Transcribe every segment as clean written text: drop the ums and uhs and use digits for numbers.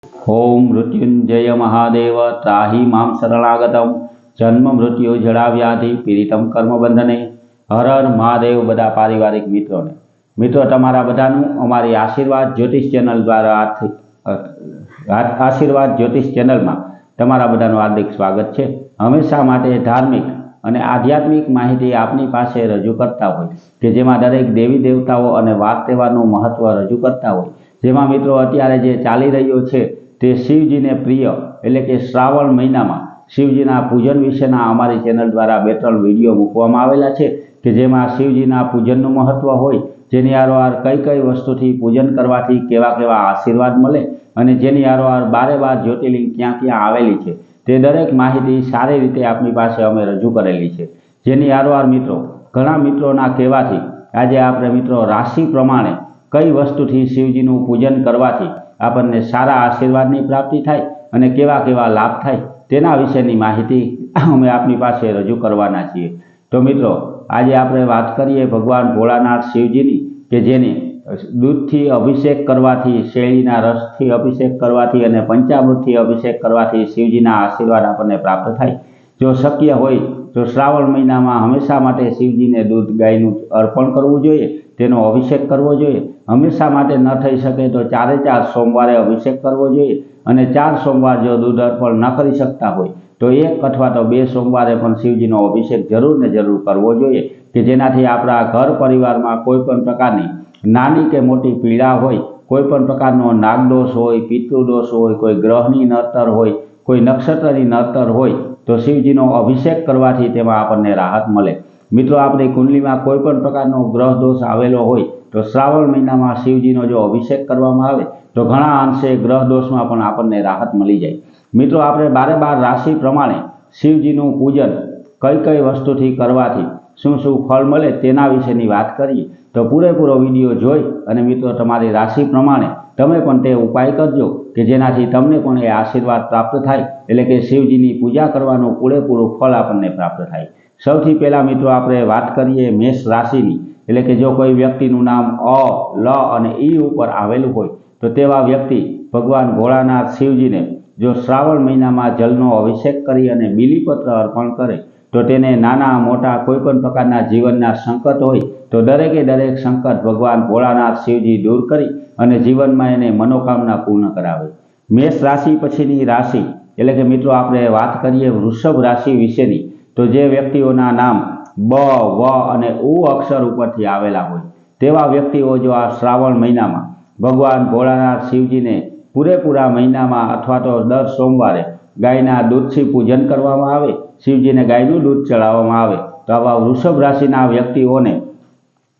ઓમ મૃત્યુંજય મહાદેવ ત્રાહી મામ શરણાગતમ જન્મ મૃત્યુ જરા વ્યાધિ પીડિતમ કર્મબંધને હર હર મહાદેવ। બધા પારિવારિક મિત્રોને તમારા બધાનું અમારી આશીર્વાદ જ્યોતિષ ચેનલ દ્વારા આશીર્વાદ જ્યોતિષ ચેનલમાં તમારા બધાનું હાર્દિક સ્વાગત છે। હંમેશા માટે ધાર્મિક અને આધ્યાત્મિક માહિતી આપની પાસે રજૂ કરતા હોય કે જેમાં દરેક દેવી દેવતાઓ અને વાર તહેવારનું મહત્વ રજૂ કરતા હોય। જેમાં મિત્રો અત્યારે જે ચાલી રહ્યો છે તે શિવજીને પ્રિય એટલે કે શ્રાવણ મહિનામાં શિવજીના પૂજન વિશેના અમારી ચેનલ દ્વારા 2-3 વિડીયો મૂકવામાં આવેલા છે કે જેમાં શિવજીના પૂજનનું મહત્વ હોય, જેની આરોહાર કઈ કઈ વસ્તુથી પૂજન કરવાથી કેવા કેવા આશીર્વાદ મળે અને જેની આરોહાર 12 જ્યોતિર્લિંગ ક્યાં ક્યાં આવેલી છે તે દરેક માહિતી સારી રીતે આપની પાસે અમે રજૂ કરેલી છે। જેની આરોહાર મિત્રો ઘણા મિત્રોના કહેવાથી આજે આપણે મિત્રો રાશિ પ્રમાણે કઈ વસ્તુથી શિવજીનું પૂજન કરવાથી આપણને સારા આશીર્વાદની પ્રાપ્તિ થાય અને કેવા કેવા લાભ થાય તેના વિશેની માહિતી અમે આપની પાસે રજૂ કરવાના છીએ। તો મિત્રો આજે આપણે વાત કરીએ ભગવાન ભોળાનાથ શિવજીની કે જેને દૂધથી અભિષેક કરવાથી, શેરડીના રસથી અભિષેક કરવાથી અને પંચામૃતથી અભિષેક કરવાથી શિવજીના આશીર્વાદ આપણને પ્રાપ્ત થાય। જો શક્ય હોય તો શ્રાવણ મહિનામાં હંમેશા માટે શિવજીને દૂધ ગાયનું અર્પણ કરવું જોઈએ, તેનો અભિષેક કરવો જોઈએ। હંમેશા માટે ન થઈ શકે તો 4 સોમવારે અભિષેક કરવો જોઈએ અને 4 સોમવાર જો દૂધ અર્પણ ન કરી શકતા હોય તો 1 અથવા તો 2 સોમવારે પણ શિવજીનો અભિષેક જરૂર ને જરૂર કરવો જોઈએ કે જેનાથી આપણા ઘર પરિવારમાં કોઈ પણ પ્રકારની નાની કે મોટી પીડા હોય, કોઈ પણ પ્રકારનો નાગદોષ હોય, પિતૃદોષ હોય, કોઈ ગ્રહની નડતર હોય, કોઈ નક્ષત્રની નડતર હોય તો શિવજીનો અભિષેક કરવાથી તેમાં આપણને રાહત મળે। મિત્રો આપણી કુંડલીમાં કોઈ પણ પ્રકારનો ગ્રહ દોષ આવેલો હોય તો શ્રાવણ મહિનામાં શિવજીનો જો અભિષેક કરવામાં આવે તો ઘણા અંશે ગ્રહ દોષમાં પણ આપણને રાહત મળી જાય। મિત્રો આપણે 12 રાશિ પ્રમાણે શિવજીનું પૂજન કઈ કઈ વસ્તુથી કરવાથી શું શું ફળ મળે તેના વિશેની વાત કરીએ તો પૂરેપૂરો વિડીયો જોઈ અને મિત્રો તમારી રાશિ પ્રમાણે તમે પણ તે ઉપાય કરજો કે જેનાથી તમને પણ એ આશીર્વાદ પ્રાપ્ત થાય, એટલે કે શિવજીની પૂજા કરવાનું પૂરેપૂરું ફળ આપણને પ્રાપ્ત થાય। સૌથી પહેલાં મિત્રો આપણે વાત કરીએ મેષ રાશિની, એટલે કે જો કોઈ વ્યક્તિનું નામ અ, લ અને ઈ ઉપર આવેલું હોય તો તેવા વ્યક્તિ ભગવાન ભોળાનાથ શિવજીને જો શ્રાવણ મહિનામાં જલનો અભિષેક કરી અને બીલીપત્ર અર્પણ કરે તો તેને નાના મોટા કોઈ પણ પ્રકારના જીવનના સંકટ હોય તો દરેકે દરેક સંકટ ભગવાન ભોળાનાથ શિવજી દૂર કરી અને જીવનમાં એને મનોકામના પૂર્ણ કરાવે। મેષ રાશિ પછીની રાશિ એટલે કે મિત્રો આપણે વાત કરીએ વૃષભ રાશિ વિશેની, તો જે વ્યક્તિઓના નામ બ, વ અને ઉ અક્ષર ઉપરથી આવેલા હોય તેવા વ્યક્તિઓ જો આ શ્રાવણ મહિનામાં ભગવાન ભોળાનાથ શિવજીને પૂરેપૂરા મહિનામાં અથવા તો દર સોમવારે ગાયના દૂધથી પૂજન કરવામાં આવે, શિવજીને ગાયનું દૂધ ચડાવવામાં આવે તો આવા વૃષભ રાશિના વ્યક્તિઓને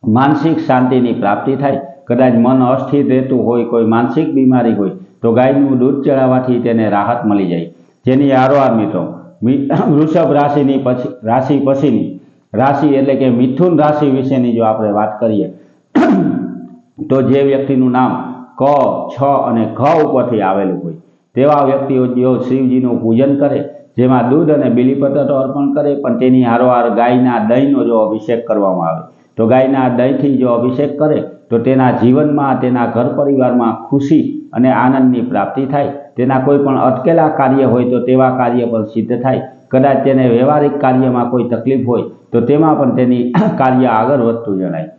માનસિક શાંતિની પ્રાપ્તિ થાય। કદાચ મન અસ્થિર રહેતું હોય, કોઈ માનસિક બીમારી હોય તો ગાયનું દૂધ ચડાવવાથી તેને રાહત મળી જાય। જેની આરોહાર મિત્રો વૃષભ રાશિની રાશિ પછીની રાશિ એટલે કે મિથુન રાશિ વિશેની જો આપણે વાત કરીએ તો જે વ્યક્તિનું નામ ક, છ અને ઘ ઉપરથી આવેલું હોય તેવા વ્યક્તિઓ જો શિવજીનું પૂજન કરે, જેમાં દૂધ અને બીલીપત્ર તો અર્પણ કરે પણ તેની હારોહાર ગાયના દહીંનો જો અભિષેક કરવામાં આવે તો ગાયના દહીંથી જો અભિષેક કરે તો તેના જીવનમાં, તેના ઘર પરિવારમાં ખુશી અને આનંદની પ્રાપ્તિ થાય। તેના કોઈ પણ અટકેલા કાર્ય હોય તો તેવા કાર્ય પણ સિદ્ધ થાય। કદાચ તેને વ્યવહારિક કાર્યમાં કોઈ તકલીફ હોય તો તેમાં પણ તેની કાર્ય આગળ વધતું જણાય।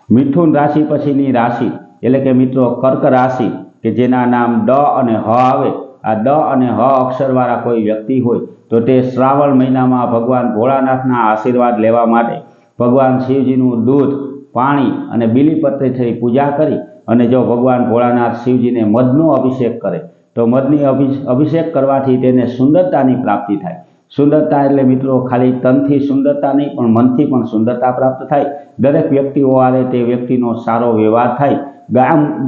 મિથુન રાશિ પછીની રાશિ એટલે કે મિત્રો કર્ક રાશિ કે જેના નામ ડ અને હ આવે, આ ડ અને હ અક્ષરવાળા કોઈ વ્યક્તિ હોય તો તે શ્રાવણ મહિનામાં ભગવાન ભોળાનાથના આશીર્વાદ લેવા માટે ભગવાન શિવજીનું દૂધ, પાણી અને બીલીપત્રથી પૂજા કરી અને જો ભગવાન ભોળાનાથ શિવજીને મધનો અભિષેક કરે તો મધની અભિષેક કરવાથી તેને સુંદરતાની પ્રાપ્તિ થાય। સુંદરતા એટલે મિત્રો ખાલી તનથી સુંદરતા નહીં પણ મનથી પણ સુંદરતા પ્રાપ્ત થાય। દરેક વ્યક્તિઓ આરે તે વ્યક્તિનો સારો વ્યવહાર થાય,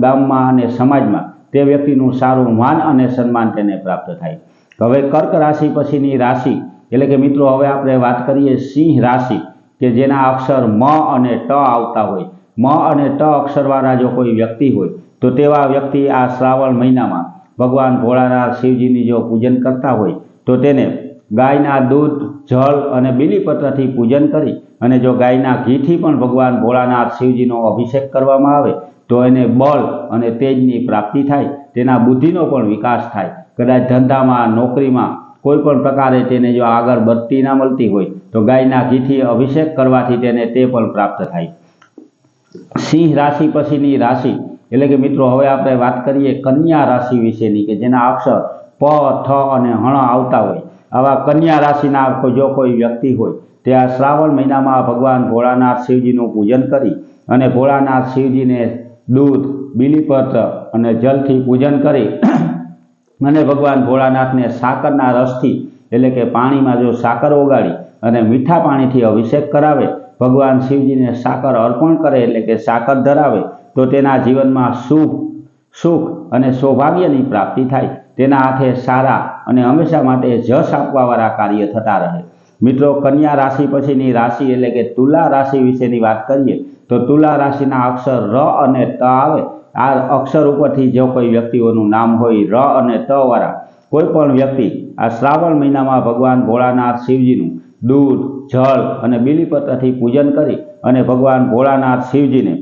ગામમાં અને સમાજમાં તે વ્યક્તિનું સારું માન અને સન્માન તેને પ્રાપ્ત થાય। હવે કર્ક રાશિ પછીની રાશિ એટલે કે મિત્રો હવે આપણે વાત કરીએ સિંહ રાશિ કે જેના અક્ષર મ અને ટ આવતા હોય। મ અને ટ અક્ષરવાળા જો કોઈ વ્યક્તિ હોય તો તેવા વ્યક્તિ આ શ્રાવણ મહિનામાં ભગવાન ભોળાનાથ શિવજીની જો પૂજન કરતા હોય તો તેને ગાયના દૂધ, જળ અને બીલીપત્રથી પૂજન કરી અને જો ગાયના ઘીથી પણ ભગવાન ભોળાનાથ શિવજીનો અભિષેક કરવામાં આવે તો એને બળ અને તેજની પ્રાપ્તિ થાય, તેના બુદ્ધિનો પણ વિકાસ થાય. કદાચ ધંધામાં, નોકરીમાં કોઈ પણ પ્રકારે તેને જો આગળ બઢતી ના મળતી હોય તો ગાયના ઘીથી અભિષેક કરવાથી તેને તે પણ પ્રાપ્ત થાય. સિંહ રાશિ પછીની રાશિ એટલે કે મિત્રો હવે આપણે વાત કરીએ કન્યા રાશિ વિશેની, કે જેના અક્ષર પ, થ અને હણ આવતા હોય. આવા કન્યા રાશિના જો કોઈ વ્યક્તિ હોય તે આ શ્રાવણ મહિનામાં ભગવાન ભોળાનાથ શિવજીનું પૂજન કરી અને ભોળાનાથ શિવજીને દૂધ, બીલીપત્ર અને જલથી પૂજન કરી અને ભગવાન ભોળાનાથને સાકરના રસથી એટલે કે પાણીમાં જો સાકર ઓગાળી અને મીઠા પાણીથી અભિષેક કરાવે, ભગવાન શિવજીને સાકર અર્પણ કરે એટલે કે સાકર ધરાવે, તો તેના જીવનમાં સુખ અને સૌભાગ્યની પ્રાપ્તિ થાય. તેના હાથે સારા અને હંમેશા માટે જશ આપવાવાળા કાર્ય થતા રહે. મિત્રો, કન્યા રાશિ પછીની રાશિ એટલે કે તુલા રાશિ વિશેની વાત કરીએ તો તુલા રાશિના અક્ષર ર અને ત આવે. આ અક્ષર ઉપરથી જો કોઈ વ્યક્તિઓનું નામ હોય ર અને ત વાળા કોઈ પણ વ્યક્તિ આ શ્રાવણ મહિનામાં ભગવાન ભોળાનાથ શિવજીનું દૂધ, જળ અને બીલીપત્રથી પૂજન કરી અને ભગવાન ભોળાનાથ શિવજીને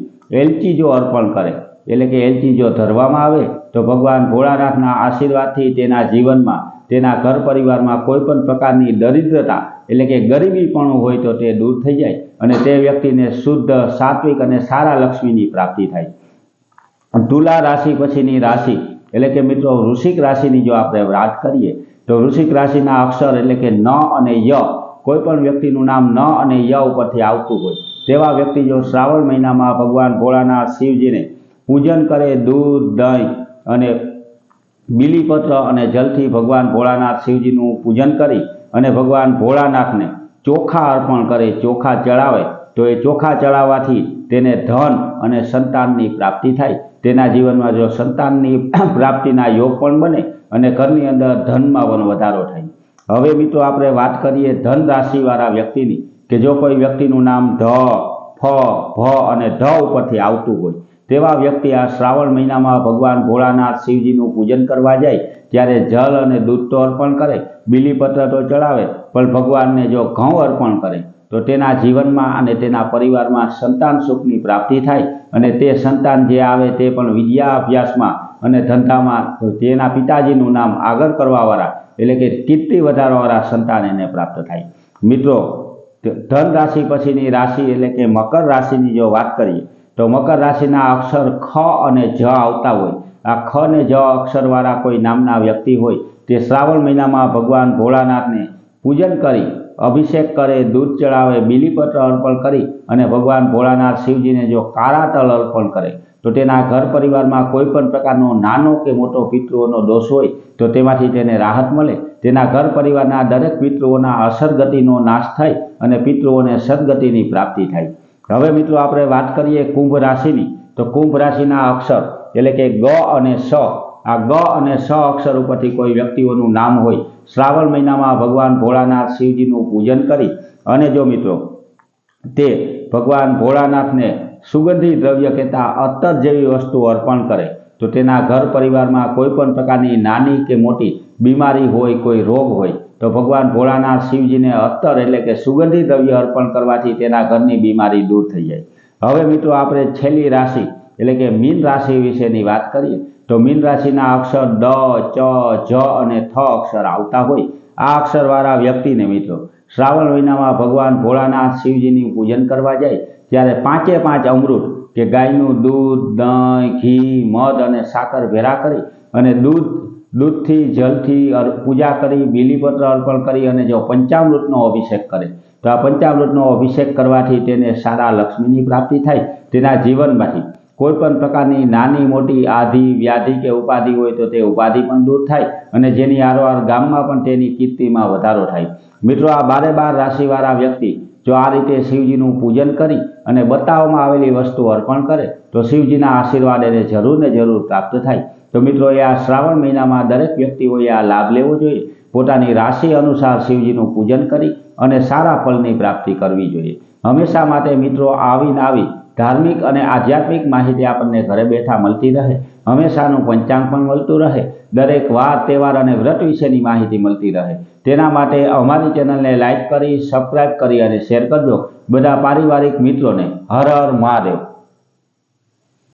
એલચી જો અર્પણ કરે એટલે કે એલચી જો ધરવામાં આવે તો ભગવાન ભોળાનાથના આશીર્વાદથી તેના જીવનમાં, તેના ઘર પરિવારમાં કોઈ પણ પ્રકારની દરિદ્રતા એટલે કે ગરીબી પણ હોય તો તે દૂર થઈ જાય અને તે વ્યક્તિને શુદ્ધ, સાત્વિક અને સારા લક્ષ્મીની પ્રાપ્તિ થાય. તુલા રાશિ પછીની રાશિ એટલે કે મિત્રો વૃશ્ચિક રાશિની જો આપણે વાત કરીએ તો વૃશ્ચિક રાશિના અક્ષર એટલે કે ન અને ય, કોઈ પણ વ્યક્તિનું નામ ન અને ય ઉપરથી આવતું હોય તેવા વ્યક્તિ જો શ્રાવણ મહિનામાં ભગવાન ભોળાનાથ શિવજીને પૂજન કરે, દૂધ, દહીં અને બીલીપત્ર અને જલથી ભગવાન ભોળાનાથ શિવજીનું પૂજન કરી અને ભગવાન ભોળાનાથને ચોખા અર્પણ કરે, ચોખા ચડાવે, તો એ ચોખા ચડાવવાથી તેને ધન અને સંતાનની પ્રાપ્તિ થાય. તેના જીવનમાં જો સંતાનની પ્રાપ્તિના યોગ પણ બને અને ઘરની અંદર ધનમાં પણ વધારો થાય. હવે મિત્રો આપણે વાત કરીએ ધન રાશિવાળા વ્યક્તિની, કે જો કોઈ વ્યક્તિનું નામ ધ, ફ, ભ અને ધ ઉપરથી આવતું હોય તેવા વ્યક્તિ આ શ્રાવણ મહિનામાં ભગવાન ભોળાનાથ શિવજીનું પૂજન કરવા જાય ત્યારે જલ અને દૂધ તો અર્પણ કરે, બીલીપત્ર તો ચડાવે, પણ ભગવાનને જો ઘઉં અર્પણ કરે તો તેના જીવનમાં અને તેના પરિવારમાં સંતાન સુખની પ્રાપ્તિ થાય અને તે સંતાન જે આવે તે પણ વિદ્યા અભ્યાસમાં અને ધંધામાં તેના પિતાજીનું નામ આગળ કરવાવાળા એટલે કે કીર્તિ વધારવાવાળા સંતાન એને પ્રાપ્ત થાય. મિત્રો, ધન રાશિ પછીની રાશિ એટલે કે મકર રાશિની જો વાત કરીએ તો મકર રાશિના અક્ષર ખ અને જ આવતા હોય. આ ખ અને જ અક્ષરવાળા કોઈ નામના વ્યક્તિ હોય તે શ્રાવણ મહિનામાં ભગવાન ભોળાનાથને પૂજન કરી, અભિષેક કરે, દૂધ ચડાવે, બીલીપત્ર અર્પણ કરી અને ભગવાન ભોળાનાથ શિવજીને જો કાળા તલ અર્પણ કરે તો તેના ઘર પરિવારમાં કોઈ પણ પ્રકારનો નાનો કે મોટો પિતૃઓનો દોષ હોય તો તેમાંથી તેને રાહત મળે. તેના ઘર પરિવારના દરેક પિતૃઓના અસદગતિનો નાશ થાય અને પિતૃઓને સદગતિની પ્રાપ્તિ થાય. હવે મિત્રો આપણે વાત કરીએ કુંભ રાશિની, તો કુંભ રાશિના અક્ષર એટલે કે ગ અને સ, આ ગ અને સ અક્ષર ઉપરથી કોઈ વ્યક્તિઓનું નામ હોય શ્રાવણ મહિનામાં ભગવાન ભોળાનાથ શિવજીનું પૂજન કરી અને જો મિત્રો તે ભગવાન ભોળાનાથને સુગંધી દ્રવ્ય કહેતા અત્તર જેવી વસ્તુ અર્પણ કરે તો તેના ઘર પરિવારમાં કોઈ પણ પ્રકારની નાની કે મોટી બીમારી હોય, કોઈ રોગ હોય તો ભગવાન ભોળાનાથ શિવજીને અત્તર એટલે કે સુગંધી દ્રવ્ય અર્પણ કરવાથી તેના ઘરની બીમારી દૂર થઈ જાય. હવે મિત્રો આપણે છેલ્લી રાશિ એટલે કે મીન રાશિ વિશેની વાત કરીએ તો મીન રાશિના અક્ષર ડ, ચ, જ અને થ અક્ષર આવતા હોય. આ અક્ષરવાળા વ્યક્તિને મિત્રો શ્રાવણ મહિનામાં ભગવાન ભોળાનાથ શિવજીનું પૂજન કરવા જાય ત્યારે 5 અમૃત કે ગાયનું દૂધ, દહીં, ઘી, મધ અને સાકર ભેરા કરી અને દૂધથી, જલથી પૂજા કરી, બીલીપત્ર અર્પણ કરી અને જો પંચામૃતનો અભિષેક કરે તો આ પંચામૃતનો અભિષેક કરવાથી તેને સારા લક્ષ્મીની પ્રાપ્તિ થાય. તેના જીવનમાંથી કોઈ પણ પ્રકારની નાની મોટી આધિ, વ્યાધિ કે ઉપાધિ હોય તો તે ઉપાધિ પણ દૂર થાય અને જેની આરોવાર ગામમાં પણ તેની કીર્તિમાં વધારો થાય. મિત્રો, આ 12 રાશિવાળા વ્યક્તિ જો આ રીતે શિવજીનું પૂજન કરી અને બતાવવામાં આવેલી વસ્તુ અર્પણ કરે તો શિવજીના આશીર્વાદ એને જરૂર ને જરૂર પ્રાપ્ત થાય. તો મિત્રો, આ શ્રાવણ મહિનામાં દરેક વ્યક્તિઓએ આ લાભ લેવો જોઈએ. પોતાની રાશિ અનુસાર શિવજીનું પૂજન કરી અને સારા ફળની પ્રાપ્તિ કરવી જોઈએ. હંમેશા માટે મિત્રો આવી ધાર્મિક અને આધ્યાત્મિક માહિતી આપણને ઘરે બેઠા મળતી રહે, હંમેશાનું પંચાંગ પણ મળતું રહે, દરેક વાર, તહેવાર અને વ્રત વિશેની માહિતી મળતી રહે. તેના માટે અમારી ચેનલને લાઈક કરી, સબસ્ક્રાઈબ કરી અને શેર કરજો. બધા પારિવારિક મિત્રોને હર હર મહાદેવ.